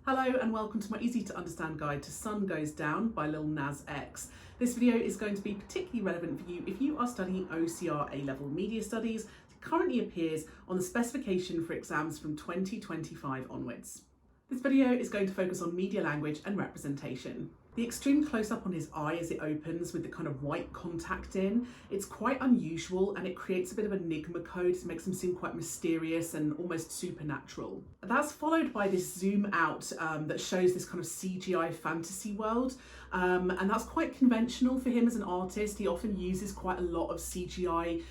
Hello and welcome to my easy to understand guide to Sun Goes Down by Lil Nas X. This video is going to be particularly relevant for you if you are studying OCR A-Level Media Studies. It currently appears on the specification for exams from 2025 onwards. This video is going to focus on media language and representation. The extreme close-up on his eye as it opens with the kind of white contact in, it's quite unusual and it creates a bit of enigma code. It makes him seem quite mysterious and almost supernatural. That's followed by this zoom out that shows this kind of CGI fantasy world. And that's quite conventional for him as an artist. He often uses quite a lot of CGI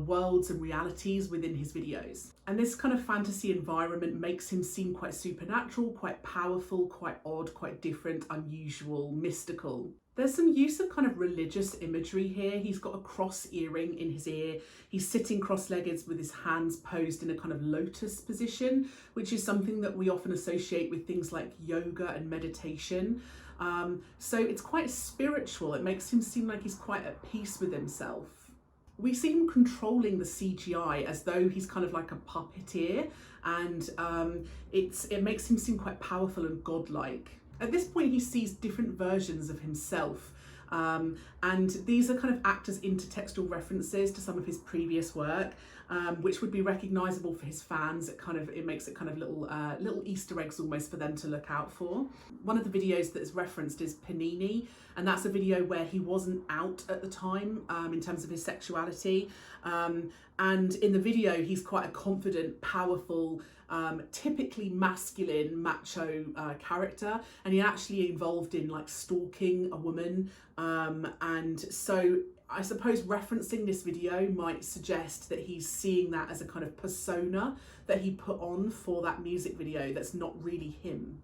worlds and realities within his videos. And this kind of fantasy environment makes him seem quite supernatural, quite powerful, quite odd, quite different, unusual, mystical. There's some use of kind of religious imagery here. He's got a cross earring in his ear. He's sitting cross-legged with his hands posed in a kind of lotus position, which is something that we often associate with things like yoga and meditation. So it's quite spiritual. It makes him seem like he's quite at peace with himself. We see him controlling the CGI as though he's kind of like a puppeteer, and it makes him seem quite powerful and godlike. At this point, he sees different versions of himself, and these are kind of act as intertextual references to some of his previous work, which would be recognisable for his fans. It makes it kind of little Easter eggs almost for them to look out for. One of the videos that is referenced is Panini, and that's a video where he wasn't out at the time in terms of his sexuality. And in the video, he's quite a confident, powerful, typically masculine, macho character, and he's actually involved in like stalking a woman. And so I suppose referencing this video might suggest that he's seeing that as a kind of persona that he put on for that music video that's not really him.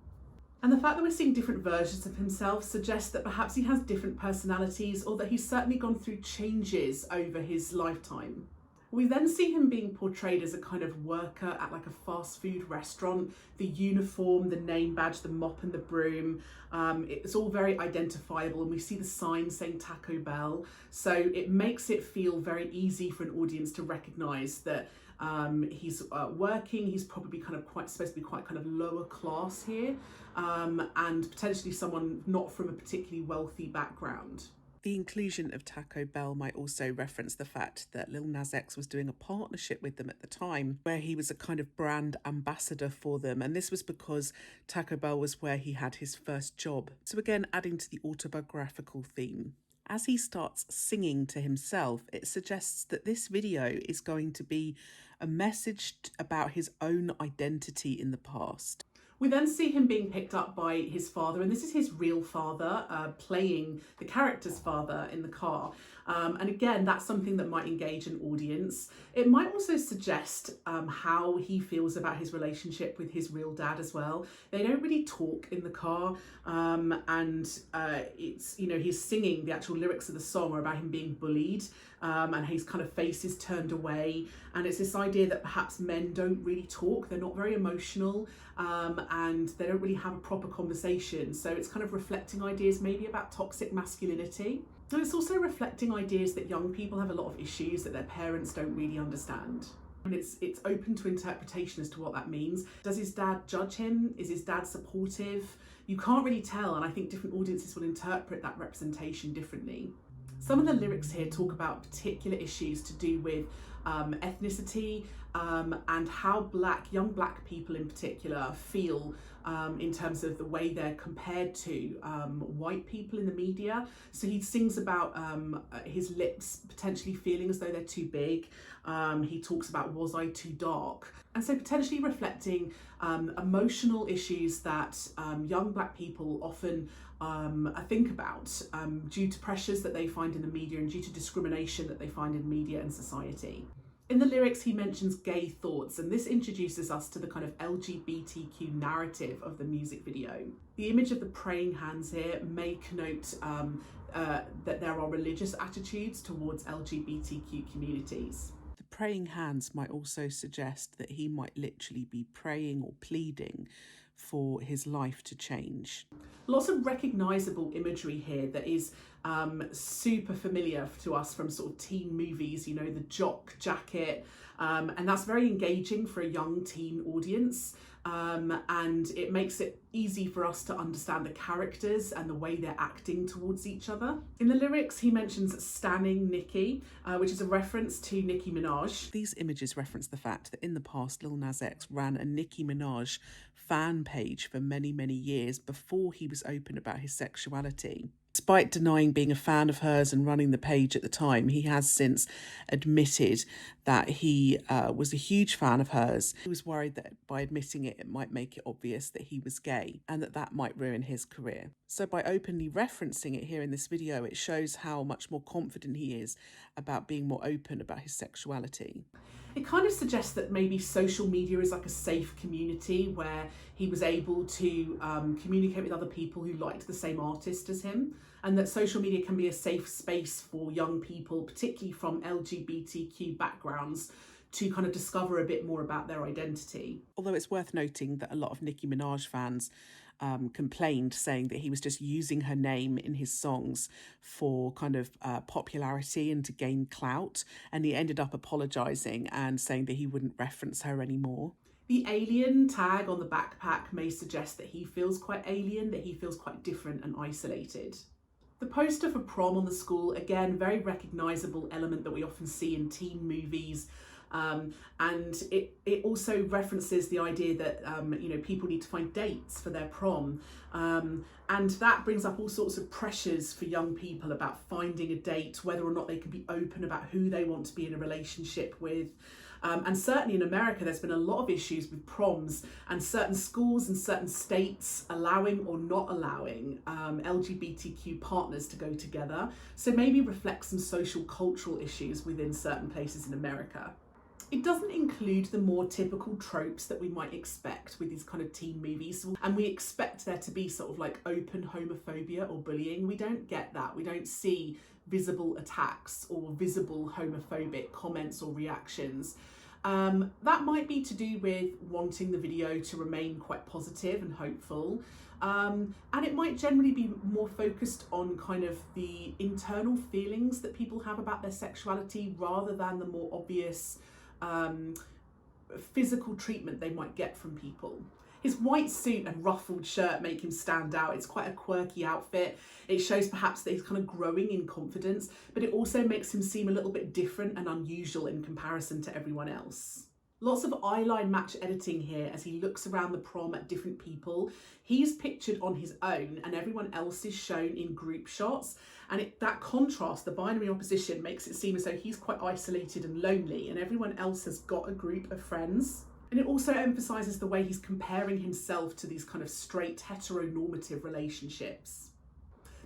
And the fact that we're seeing different versions of himself suggests that perhaps he has different personalities, or that he's certainly gone through changes over his lifetime. We then see him being portrayed as a kind of worker at like a fast food restaurant. The uniform, the name badge, the mop and the broom, it's all very identifiable, and we see the sign saying Taco Bell. So it makes it feel very easy for an audience to recognise that he's working. He's probably supposed to be quite kind of lower class here, and potentially someone not from a particularly wealthy background. The inclusion of Taco Bell might also reference the fact that Lil Nas X was doing a partnership with them at the time, where he was a kind of brand ambassador for them. And this was because Taco Bell was where he had his first job. So again, adding to the autobiographical theme. As he starts singing to himself, it suggests that this video is going to be a message about his own identity in the past. We then see him being picked up by his father, and this is his real father, playing the character's father in the car. And again, that's something that might engage an audience. It might also suggest how he feels about his relationship with his real dad as well. They don't really talk in the car, and it's, you know, he's singing, the actual lyrics of the song are about him being bullied, and his kind of face is turned away. And it's this idea that perhaps men don't really talk, they're not very emotional, and they don't really have a proper conversation. So it's kind of reflecting ideas maybe about toxic masculinity. And it's also reflecting ideas that young people have a lot of issues that their parents don't really understand. And it's open to interpretation as to what that means. Does his dad judge him? Is his dad supportive? You can't really tell, and I think different audiences will interpret that representation differently. Some of the lyrics here talk about particular issues to do with ethnicity, and how young black people in particular feel in terms of the way they're compared to white people in the media. So he sings about his lips potentially feeling as though they're too big. He talks about, was I too dark? And so potentially reflecting emotional issues that young black people often think about due to pressures that they find in the media and due to discrimination that they find in media and society. In the lyrics, he mentions gay thoughts, and this introduces us to the kind of LGBTQ narrative of the music video. The image of the praying hands here may connote that there are religious attitudes towards LGBTQ communities. The praying hands might also suggest that he might literally be praying or pleading for his life to change. Lots of recognisable imagery here that is super familiar to us from sort of teen movies, you know, the jock jacket, and that's very engaging for a young teen audience. and it makes it easy for us to understand the characters and the way they're acting towards each other. In the lyrics, he mentions stanning Nicki, which is a reference to Nicki Minaj. These images reference the fact that in the past, Lil Nas X ran a Nicki Minaj fan page for many, many years before he was open about his sexuality. Despite denying being a fan of hers and running the page at the time, he has since admitted that he was a huge fan of hers. He was worried that by admitting it, it might make it obvious that he was gay and that might ruin his career. So by openly referencing it here in this video, it shows how much more confident he is about being more open about his sexuality. It kind of suggests that maybe social media is like a safe community where he was able to communicate with other people who liked the same artist as him, and that social media can be a safe space for young people, particularly from LGBTQ backgrounds, to kind of discover a bit more about their identity. Although it's worth noting that a lot of Nicki Minaj fans complained, saying that he was just using her name in his songs for kind of popularity and to gain clout, and he ended up apologising and saying that he wouldn't reference her anymore. The alien tag on the backpack may suggest that he feels quite alien, that he feels quite different and isolated. The poster for prom on the school, again, very recognisable element that we often see in teen movies. And it also references the idea that people need to find dates for their prom, and that brings up all sorts of pressures for young people about finding a date, whether or not they can be open about who they want to be in a relationship with. And certainly in America, there's been a lot of issues with proms and certain schools and certain states allowing or not allowing LGBTQ partners to go together. So maybe reflect some social cultural issues within certain places in America. It doesn't include the more typical tropes that we might expect with these kind of teen movies. And we expect there to be sort of like open homophobia or bullying. We don't get that. We don't see visible attacks or visible homophobic comments or reactions. That might be to do with wanting the video to remain quite positive and hopeful. And it might generally be more focused on kind of the internal feelings that people have about their sexuality rather than the more obvious physical treatment they might get from people. His white suit and ruffled shirt make him stand out. It's quite a quirky outfit. It shows perhaps that he's kind of growing in confidence, but it also makes him seem a little bit different and unusual in comparison to everyone else. Lots of eyeline match editing here as he looks around the prom at different people. He's pictured on his own and everyone else is shown in group shots. And that contrast, the binary opposition, makes it seem as though he's quite isolated and lonely and everyone else has got a group of friends. And it also emphasises the way he's comparing himself to these kind of straight heteronormative relationships.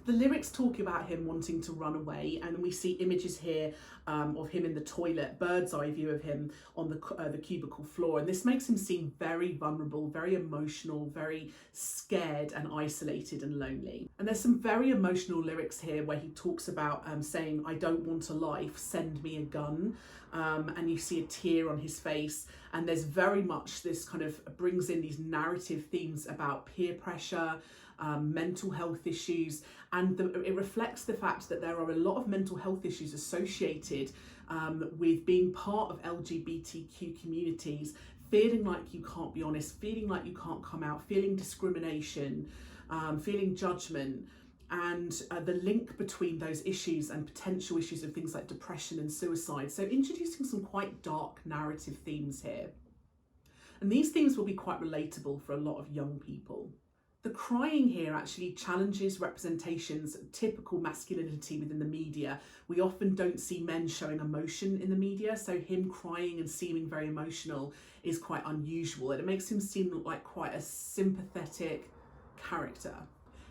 The lyrics talk about him wanting to run away, and we see images here of him in the toilet, bird's eye view of him on the cubicle floor. And this makes him seem very vulnerable, very emotional, very scared and isolated and lonely. And there's some very emotional lyrics here where he talks about saying, "I don't want a life, send me a gun." And you see a tear on his face. And there's very much this kind of brings in these narrative themes about peer pressure, mental health issues, and it reflects the fact that there are a lot of mental health issues associated with being part of LGBTQ communities, feeling like you can't be honest, feeling like you can't come out, feeling discrimination, feeling judgment, and the link between those issues and potential issues of things like depression and suicide. So introducing some quite dark narrative themes here. And these themes will be quite relatable for a lot of young people. The crying here actually challenges representations of typical masculinity within the media. We often don't see men showing emotion in the media, so him crying and seeming very emotional is quite unusual, and it makes him seem like quite a sympathetic character.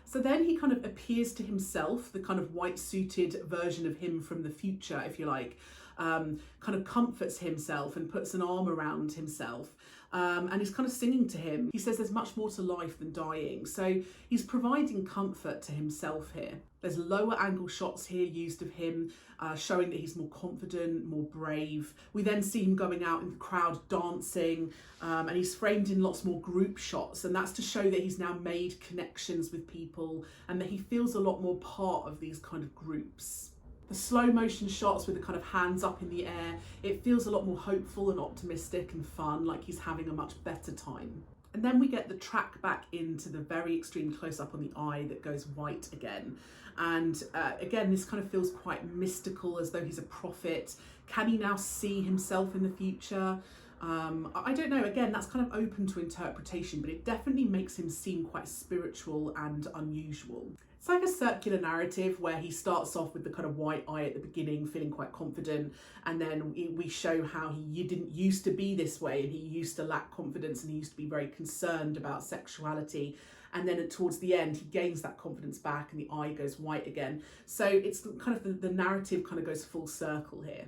So then he kind of appears to himself, the kind of white-suited version of him from the future, if you like, kind of comforts himself and puts an arm around himself. And he's kind of singing to him. He says there's much more to life than dying. So he's providing comfort to himself here. There's lower angle shots here used of him, showing that he's more confident, more brave. We then see him going out in the crowd dancing, and he's framed in lots more group shots. And that's to show that he's now made connections with people and that he feels a lot more part of these kind of groups. The slow motion shots with the kind of hands up in the air, it feels a lot more hopeful and optimistic and fun, like he's having a much better time. And then we get the track back into the very extreme close-up on the eye that goes white again. And again, this kind of feels quite mystical, as though he's a prophet. Can he now see himself in the future? I don't know, again, that's kind of open to interpretation, but it definitely makes him seem quite spiritual and unusual. It's like a circular narrative where he starts off with the kind of white eye at the beginning, feeling quite confident, and then we show how he didn't used to be this way, and he used to lack confidence, and he used to be very concerned about sexuality. And then towards the end, he gains that confidence back and the eye goes white again. So it's kind of the narrative kind of goes full circle here.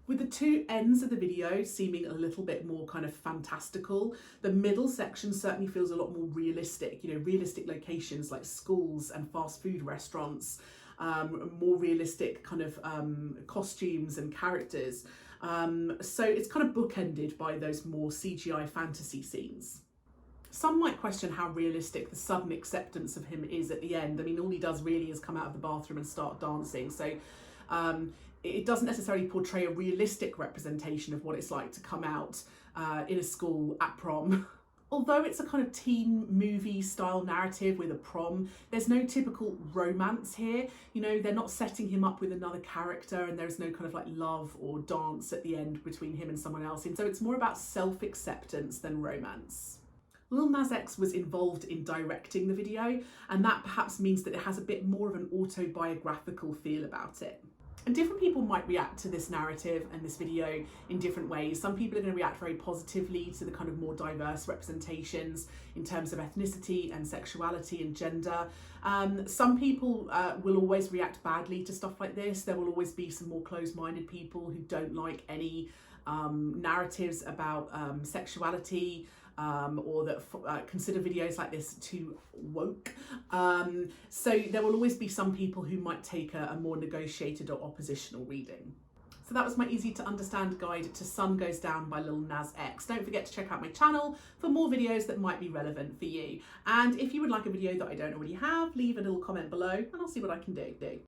With the two ends of the video seeming a little bit more kind of fantastical, the middle section certainly feels a lot more realistic, realistic locations like schools and fast food restaurants, more realistic kind of costumes and characters. So it's kind of bookended by those more CGI fantasy scenes. Some might question how realistic the sudden acceptance of him is at the end. I mean, all he does really is come out of the bathroom and start dancing. So it doesn't necessarily portray a realistic representation of what it's like to come out in a school at prom. Although it's a kind of teen movie style narrative with a prom, there's no typical romance here. They're not setting him up with another character, and there's no kind of like love or dance at the end between him and someone else. And so it's more about self-acceptance than romance. Lil Nas X was involved in directing the video, and that perhaps means that it has a bit more of an autobiographical feel about it. And different people might react to this narrative and this video in different ways. Some people are going to react very positively to the kind of more diverse representations in terms of ethnicity and sexuality and gender. Some people will always react badly to stuff like this. There will always be some more closed-minded people who don't like any narratives about sexuality, or that consider videos like this too woke. So there will always be some people who might take a more negotiated or oppositional reading. So that was my easy to understand guide to Sun Goes Down by Lil Nas X. Don't forget to check out my channel for more videos that might be relevant for you. And if you would like a video that I don't already have, leave a little comment below and I'll see what I can do.